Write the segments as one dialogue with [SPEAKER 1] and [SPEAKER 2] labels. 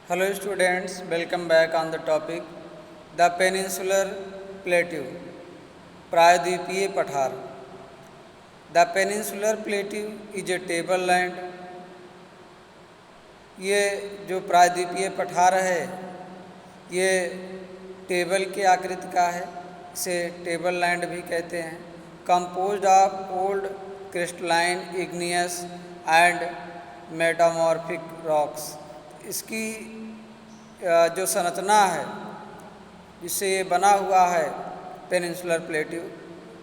[SPEAKER 1] Hello students, welcome back on the topic The Peninsular Plateau, प्रायद्वीपीय पठार. The Peninsular Plateau is a tableland. ये जो प्रायद्वीपीय पठार है ये टेबल के आकृति का है, इसे टेबल लैंड भी कहते हैं. Composed of old crystalline igneous and metamorphic rocks. इसकी जो संरचना है जिससे ये बना हुआ है पेनिनसुलर प्लेट्यू,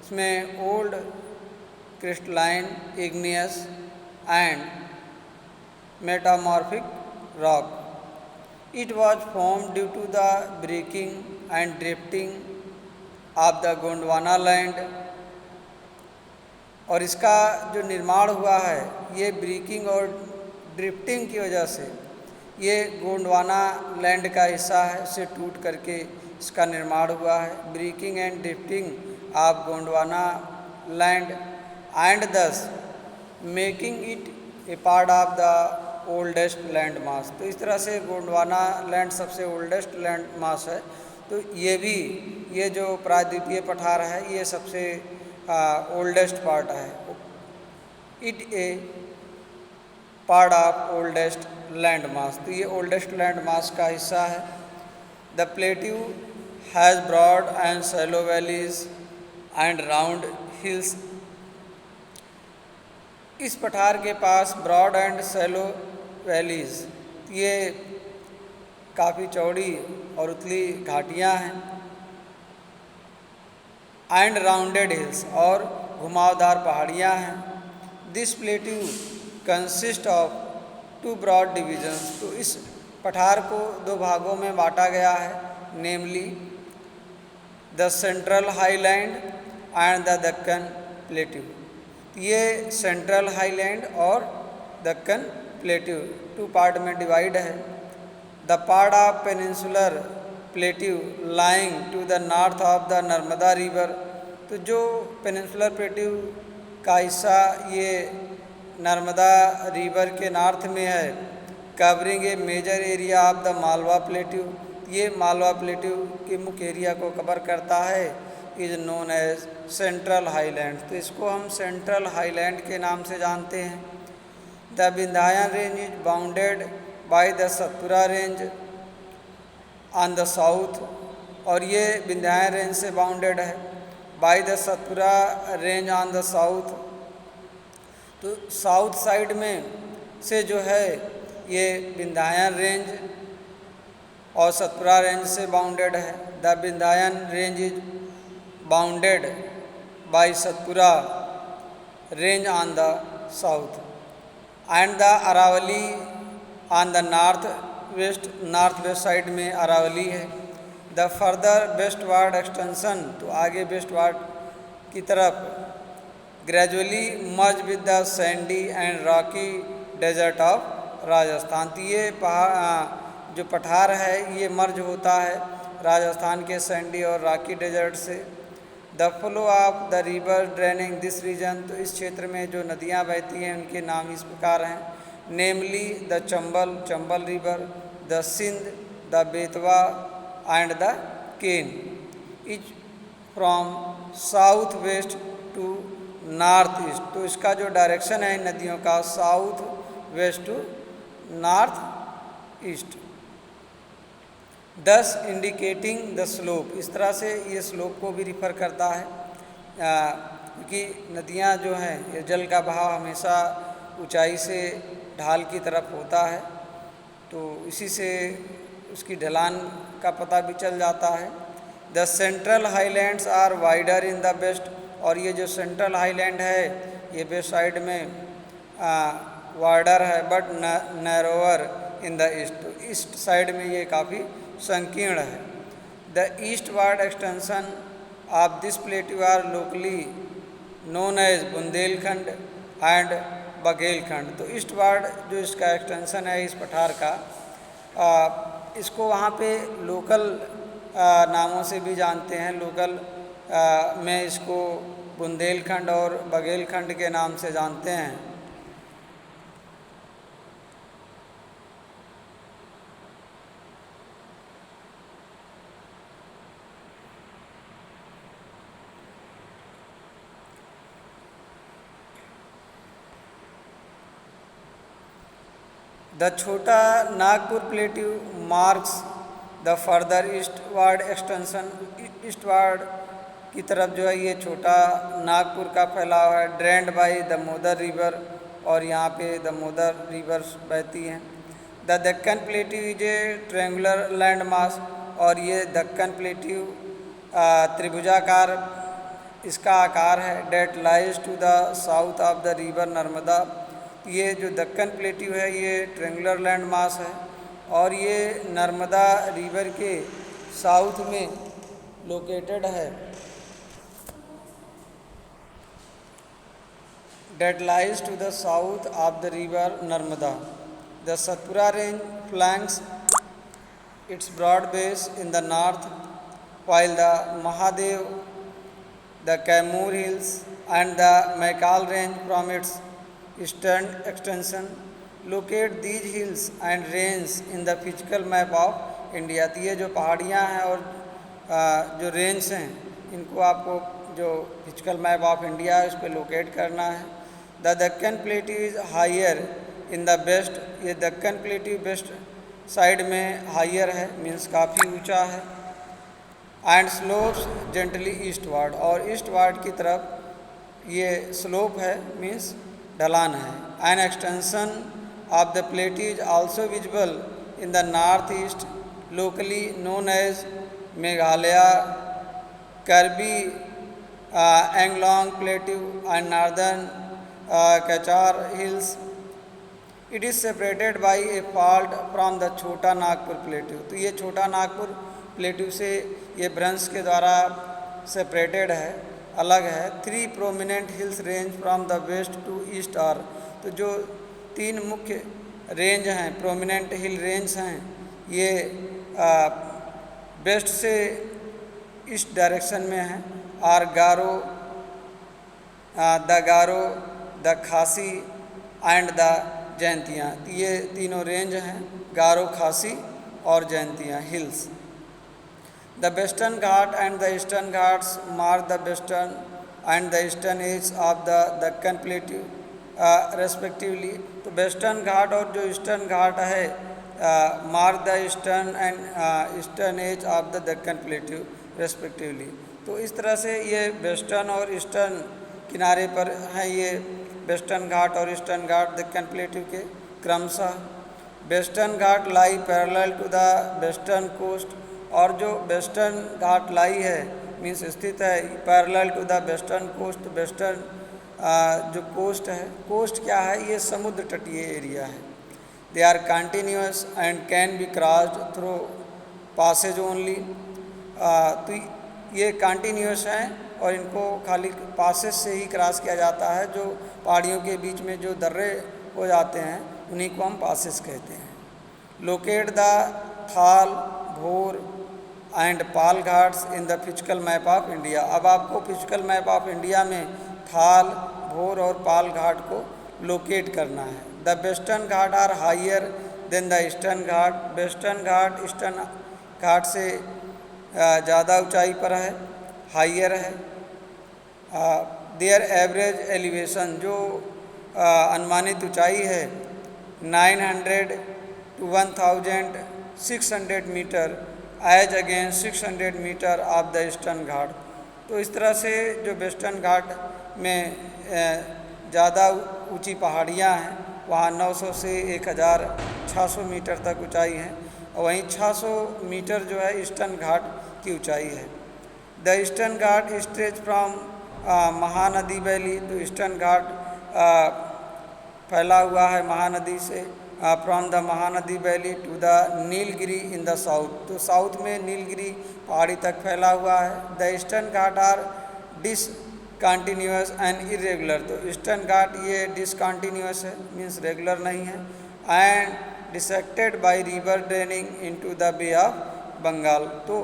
[SPEAKER 1] इसमें old crystalline igneous and metamorphic rock. It was formed due to the breaking and drifting of the Gondwana land. और इसका जो निर्माण हुआ है ये ब्रेकिंग और ड्रिफ्टिंग की वजह से ये गोंडवाना लैंड का हिस्सा है, उसे टूट करके इसका निर्माण हुआ है. Breaking and drifting of Gondwana land and thus making it a part of the oldest land mass. तो इस तरह से गोंडवाना लैंड सबसे ओल्डेस्ट लैंड मास है. तो ये जो प्रायद्वीपीय पठार है ये सबसे ओल्डेस्ट पार्ट है. It a part of oldest land mass. तो ये ओल्डेस्ट लैंड मास का हिस्सा है. The plateau has broad and shallow valleys and round hills. इस पठार के पास ब्रॉड एंड शैलो वैलीज, ये काफ़ी चौड़ी और उथली घाटियाँ हैं. एंड राउंडेड हिल्स, और घुमावदार पहाड़ियाँ हैं. This plateau consist of two broad divisions. तो इस पठार को दो भागों में बांटा गया है, namely the central highland and the Deccan plateau. ये सेंट्रल हाईलैंड और दक्कन प्लेट्यू टू पार्ट में डिवाइड है. The part of peninsular plateau lying to the north of the Narmada river. तो जो पेनिनसुलर प्लेट्यू का हिस्सा ये नर्मदा रिवर के नॉर्थ में है, covering a major area of the Malwa plateau. ये मालवा प्लेट्यू के मुख्य एरिया को कवर करता है. Is known as central highland. तो इसको हम सेंट्रल हाईलैंड के नाम से जानते हैं. The Vindhyachal range is bounded by the Satpura range on the south. और ये विंध्याचल रेंज से बाउंडेड है. By the Satpura range on the south. तो साउथ साइड में से जो है ये विंध्याचल रेंज और सतपुरा रेंज से बाउंडेड है. The Vindhyachal range is bounded by Satpura range on the south and the Aravali on the north west side में अरावली है. द फर्दर वेस्टवार्ड एक्सटेंशन, तो आगे वेस्टवार्ड की तरफ gradually merge with the sandy and rocky desert of Rajasthan. तो ये पहाड़ जो पठार है ये मर्ज होता है राजस्थान के सैंडी और रॉकी डेजर्ट से. The flow of the river draining this region. तो इस क्षेत्र में जो नदियाँ बहती हैं उनके नाम इस प्रकार हैं, namely the Chambal river, the Sindh, the Betwa and the Ken. Is from south west to north east. तो इसका जो डायरेक्शन है नदियों का south west to north east, thus indicating the slope. इस तरह से ये स्लोप को भी रिफ़र करता है क्योंकि नदियाँ जो हैं ये जल का बहाव हमेशा ऊंचाई से ढाल की तरफ होता है, तो इसी से उसकी ढलान का पता भी चल जाता है. The central highlands are wider in the west. और ये जो सेंट्रल हाईलैंड है ये वेस्ट साइड में वाइडर है but narrower in the east. तो ईस्ट साइड में ये काफ़ी संकीर्ण है. The eastward extension of this plateau are locally known as Bundelkhand and Baghelkhand. तो ईस्टवार्ड जो इसका एक्सटेंशन है इस पठार का, इसको वहाँ पे लोकल नामों से भी जानते हैं. लोकल में इसको बुंदेलखंड और बघेलखंड के नाम से जानते हैं. द छोटा Nagpur plateau marks the further eastward extension, eastward की तरफ जो है ये छोटा नागपुर का फैलाव है, ड्रेन्ड बाई दामोदर रिवर, और यहाँ पे दामोदर रिवर बहती हैं। The Deccan plateau is a triangular land mass, और ये दक्कन प्लेट्यू त्रिभुजाकार इसका आकार है। That lies to the south of the river Narmada, ये जो दक्कन प्लेट्यू है ये ट्रेंगुलर लैंड मास है और ये नर्मदा रिवर के साउथ में लोकेटेड है। That lies to the south of the river Narmada. The Satpura range flanks its broad base in the north, while the Mahadev, the Kaimur Hills and the Maikal range from its eastern extension. Locate these hills and ranges in the physical map of India। तो ये जो पहाड़ियाँ हैं और जो range हैं इनको आपको जो फिजिकल मैप ऑफ इंडिया है उस पर लोकेट करना है। The Deccan plateau is higher in the west, ये दक्कन प्लेट्यू वेस्ट साइड में हायर है, मीन्स काफ़ी ऊंचा है। एंड स्लोप्स जेंटली ईस्टवर्ड, और ईस्टवर्ड की तरफ ये स्लोप है, मीन्स ढलान है। An extension of the plateau is also visible in the north east, locally known as Meghalaya, Karbi Anglong plateau and northern Cachar hills. It is separated by a fault from the छोटा Nagpur plateau, तो ये छोटा नागपुर प्लेट्यू से ये भ्रंश के द्वारा सेपरेटेड है, अलग है। 3 prominent hills range from the west to east are, तो जो 3 मुख्य रेंज हैं, प्रोमिनेंट हिल रेंज हैं, ये वेस्ट से ईस्ट डायरेक्शन में हैं। Are Garo, the Khasi and the Jaintia, ये तीनों रेंज हैं, गारो, खासी और Jaintia hills. The western Ghat and the eastern Ghats mark the western and the eastern edge of the Deccan plateau respectively, तो वेस्टर्न घाट और जो ईस्टर्न घाट है mark the eastern and eastern edge of the Deccan plateau respectively. तो इस तरह से ये वेस्टर्न और ईस्टर्न किनारे पर हैं ये वेस्टर्न घाट और ईस्टर्न घाट दक्कन प्लेट्यू के क्रमशः। Western Ghat lie parallel to the western coast, और जो वेस्टर्न घाट लाई है मीन्स स्थित है parallel to the western coast. Western जो कोस्ट है, कोस्ट क्या है, ये समुद्र तटीय एरिया है। They are continuous and can be crossed through passes only, तो ये कंटिन्यूअस हैं और इनको खाली पासेज से ही क्रॉस किया जाता है। जो पहाड़ियों के बीच में जो दर्रे हो जाते हैं उन्हीं को हम पासेज कहते हैं। लोकेट द थाल, भोर and Pal Ghats in the physical map of India. अब आपको फिजिकल मैप ऑफ इंडिया में थाल, भोर और पाल घाट को लोकेट करना है। The western Ghat are higher than the eastern Ghat, western Ghat eastern Ghat से ज़्यादा ऊंचाई पर है, हायर है। देयर एवरेज एलिवेशन, जो अनुमानित ऊंचाई है 900 to 1600 metre as against 600 metre of the eastern Ghat. तो इस तरह से जो वेस्टर्न घाट में ज़्यादा ऊंची पहाड़ियाँ हैं वहाँ 900 से 1600 मीटर तक ऊंचाई है, और वहीं 600 मीटर जो है ईस्टर्न घाट की ऊंचाई है। The eastern Ghat stretch from Mahanadi valley, तो ईस्टर्न घाट फैला हुआ है महानदी से, from the Mahanadi valley to the Nilgiri in the south, तो साउथ में नीलगिरी पहाड़ी तक फैला हुआ है। The eastern Ghat are discontinuous and irregular, तो ईस्टर्न घाट ये डिसकंटिन्यूअस है, मीन्स रेगुलर नहीं है। And dissected by river draining into the bay of Bengal, तो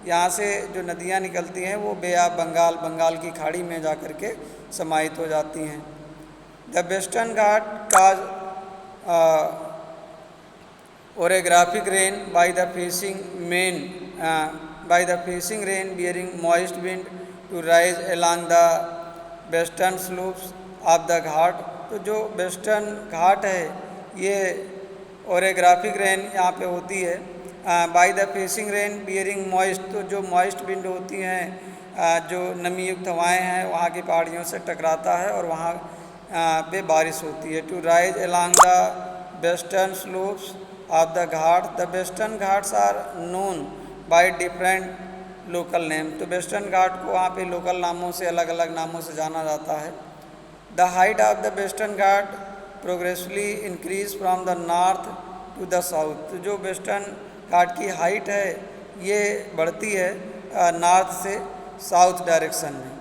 [SPEAKER 1] यहाँ से जो नदियाँ निकलती हैं वो बे ऑफ बंगाल, बंगाल की खाड़ी में जा कर के समाहित हो जाती हैं। The western Ghat cause orographic rain by the facing rain bearing moist wind to rise along the western slopes of the Ghat, तो जो वेस्टर्न घाट है ये ओरेग्राफिक रेन यहाँ पे होती है। By the facing rain bearing moist, तो जो मॉइस्ट विंड होती हैं, जो नमी युक्त हवाएँ हैं वहाँ की पहाड़ियों से टकराता है और वहाँ पे बारिश होती है। To rise along the western slopes of the Ghat, the western Ghats are known by different local name, तो वेस्टर्न घाट को वहाँ पे लोकल नामों से, अलग अलग नामों से जाना जाता है। The height of the western Ghat progressfully increase from the north to the south, तो जो वेस्टर्न घाट की हाइट है ये बढ़ती है नॉर्थ से साउथ डायरेक्शन में।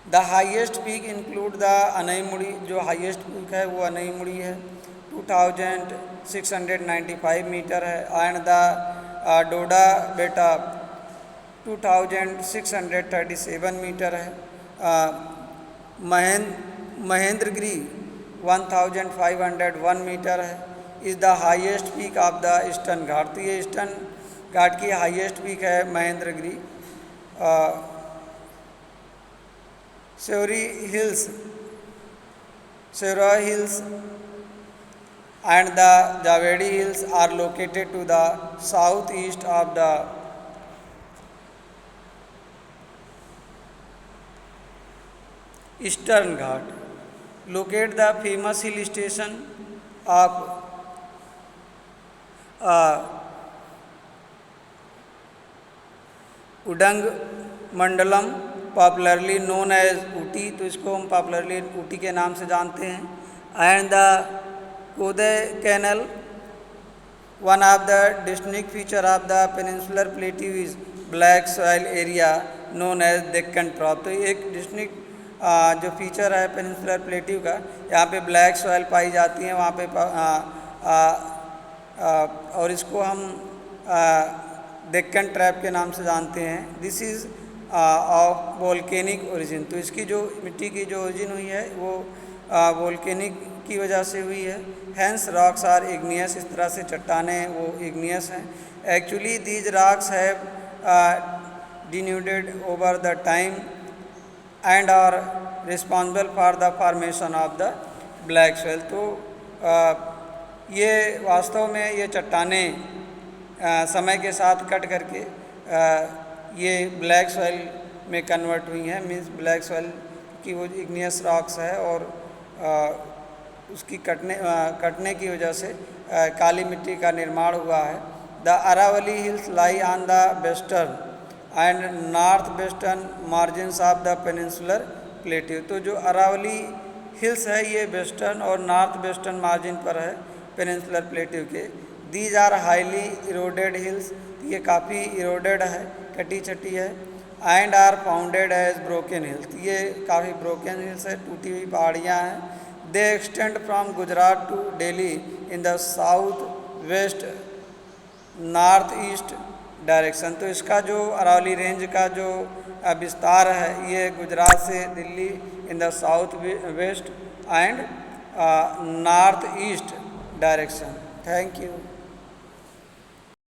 [SPEAKER 1] The highest peak include the Anaimudi, जो हाईएस्ट पीक है वो अनईमुड़ी है, 2695 मीटर है। एंड द डोडा बेटा 2637 मीटर है। महेंद्रगिरी 1501 मीटर है। Is the highest peak of the eastern Ghat, तो ये ईस्टर्न घाट की हाईएस्ट पीक है Mahendragiri. Shevaroy hills and the Javedi hills are located to the southeast of the Eastern Ghat. Locate the famous hill station of Udhagamandalam, popularly known as Ooty, तो इसको हम popularly Ooty के नाम से जानते हैं। And the Kodaikanal, one of the distinct feature of the peninsular plateau is black soil area known as Deccan trap, तो एक डिस्टिंक्ट जो फीचर है पेनिनसुलर प्लेट्यू का, यहाँ पे ब्लैक सॉइल पाई जाती है वहाँ पे और इसको हम डेक्कन ट्रैप के नाम से जानते हैं। This is of volcanic origin, तो इसकी जो मिट्टी की जो ओरिजिन हुई है वो वोल्केनिक की वजह से हुई है। हैंस रॉक्स आर इग्नियस, इस तरह से चट्टानें वो इग्नियस हैं। Actually these rocks have denuded over the time and are responsible for the formation of the black soil, तो ये वास्तव में ये चट्टानें समय के साथ कट करके ये ब्लैक सॉइल में कन्वर्ट हुई हैं। मीन्स ब्लैक सॉइल की वो इग्नियस रॉक्स है और उसकी कटने की वजह से काली मिट्टी का निर्माण हुआ है। The Aravalli hills lie on the western and north western margins of the peninsular plateau, तो जो अरावली हिल्स है ये वेस्टर्न और नॉर्थ वेस्टर्न मार्जिन पर है पेनिनसुलर प्लेट्यू के। These are highly eroded hills, ये काफ़ी इरोडेड है, कटी छटी है। And are founded as broken hills, ये काफ़ी ब्रोकन हिल्स है, टूटी हुई पहाड़ियाँ हैं। They extend from Gujarat to Delhi in the south west north east direction, तो इसका जो अरावली रेंज का जो विस्तार है ये गुजरात से Delhi in the south waste and north east direction. Thank you.